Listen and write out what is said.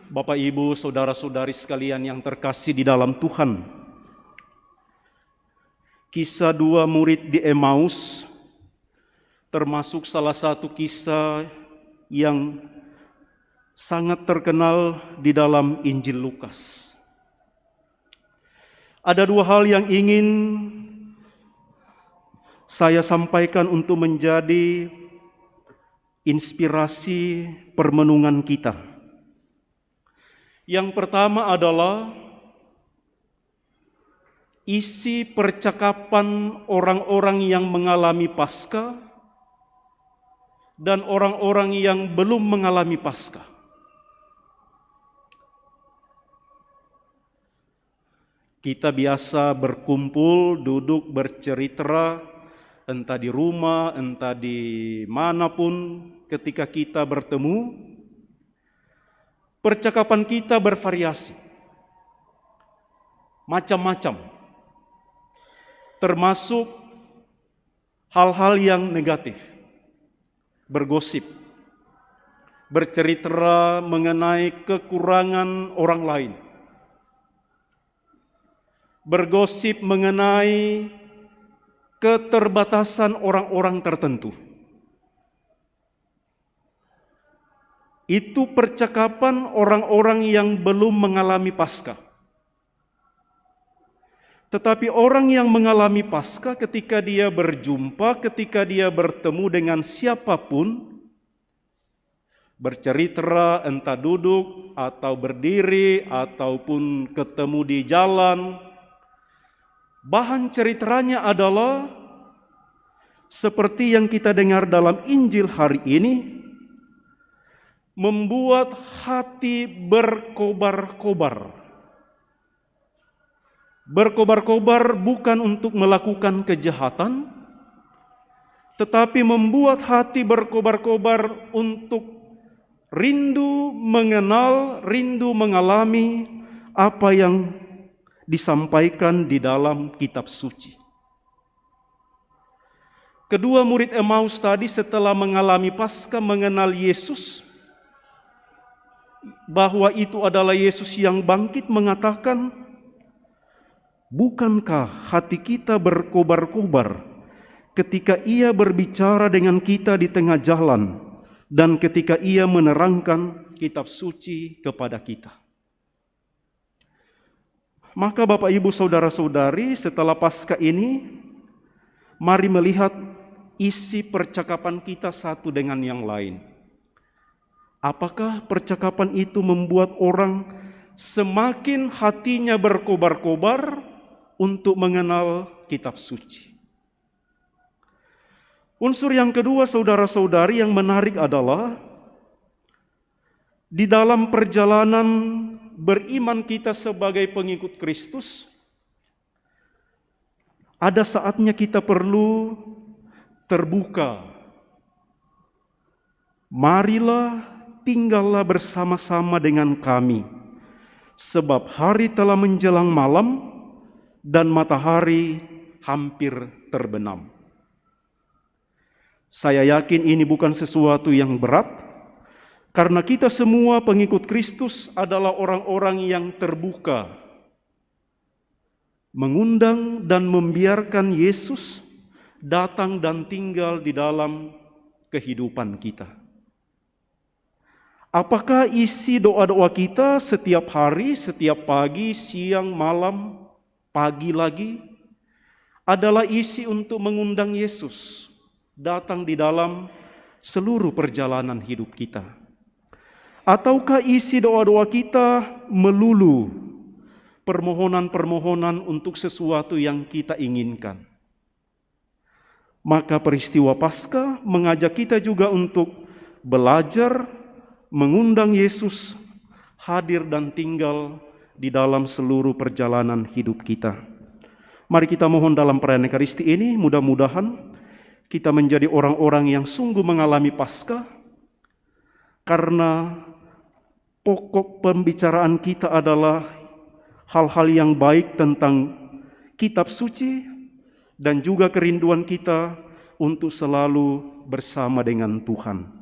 Bapak, Ibu, saudara-saudari sekalian yang terkasih di dalam Tuhan. Kisah dua murid di Emmaus termasuk salah satu kisah yang sangat terkenal di dalam Injil Lukas. Ada dua hal yang ingin saya sampaikan untuk menjadi inspirasi permenungan kita. Yang pertama adalah isi percakapan orang-orang yang mengalami Paskah dan orang-orang yang belum mengalami Paskah. Kita biasa berkumpul, duduk, bercerita, entah di rumah, entah di manapun ketika kita bertemu. Percakapan kita bervariasi, macam-macam, termasuk hal-hal yang negatif, bergosip, bercerita mengenai kekurangan orang lain, bergosip mengenai keterbatasan orang-orang tertentu. Itu percakapan orang-orang yang belum mengalami Paskah. Tetapi orang yang mengalami Paskah ketika dia berjumpa, ketika dia bertemu dengan siapapun, bercerita entah duduk atau berdiri ataupun ketemu di jalan, bahan ceritanya adalah seperti yang kita dengar dalam Injil hari ini, membuat hati berkobar-kobar. Berkobar-kobar bukan untuk melakukan kejahatan, tetapi membuat hati berkobar-kobar untuk rindu mengenal, rindu mengalami apa yang disampaikan di dalam kitab suci. Kedua murid Emmaus tadi setelah mengalami Paskah, mengenal Yesus, bahwa itu adalah Yesus yang bangkit, mengatakan, bukankah hati kita berkobar-kobar ketika ia berbicara dengan kita di tengah jalan dan ketika ia menerangkan kitab suci kepada kita. Maka Bapak, Ibu, saudara-saudari, setelah Paskah ini, mari melihat isi percakapan kita satu dengan yang lain. Apakah percakapan itu membuat orang semakin hatinya berkobar-kobar untuk mengenal kitab suci? Unsur yang kedua, saudara-saudari, yang menarik adalah di dalam perjalanan beriman kita sebagai pengikut Kristus, ada saatnya kita perlu terbuka. Marilah tinggallah bersama-sama dengan kami, sebab hari telah menjelang malam dan matahari hampir terbenam. Saya yakin ini bukan sesuatu yang berat, karena kita semua pengikut Kristus adalah orang-orang yang terbuka, mengundang dan membiarkan Yesus datang dan tinggal di dalam kehidupan kita. Apakah isi doa-doa kita setiap hari, setiap pagi, siang, malam, pagi lagi, adalah isi untuk mengundang Yesus datang di dalam seluruh perjalanan hidup kita? Ataukah isi doa-doa kita melulu permohonan-permohonan untuk sesuatu yang kita inginkan? Maka peristiwa Paskah mengajak kita juga untuk belajar mengundang Yesus hadir dan tinggal di dalam seluruh perjalanan hidup kita. Mari kita mohon dalam perayaan Ekaristi ini, mudah-mudahan kita menjadi orang-orang yang sungguh mengalami Paskah, karena pokok pembicaraan kita adalah hal-hal yang baik tentang kitab suci dan juga kerinduan kita untuk selalu bersama dengan Tuhan.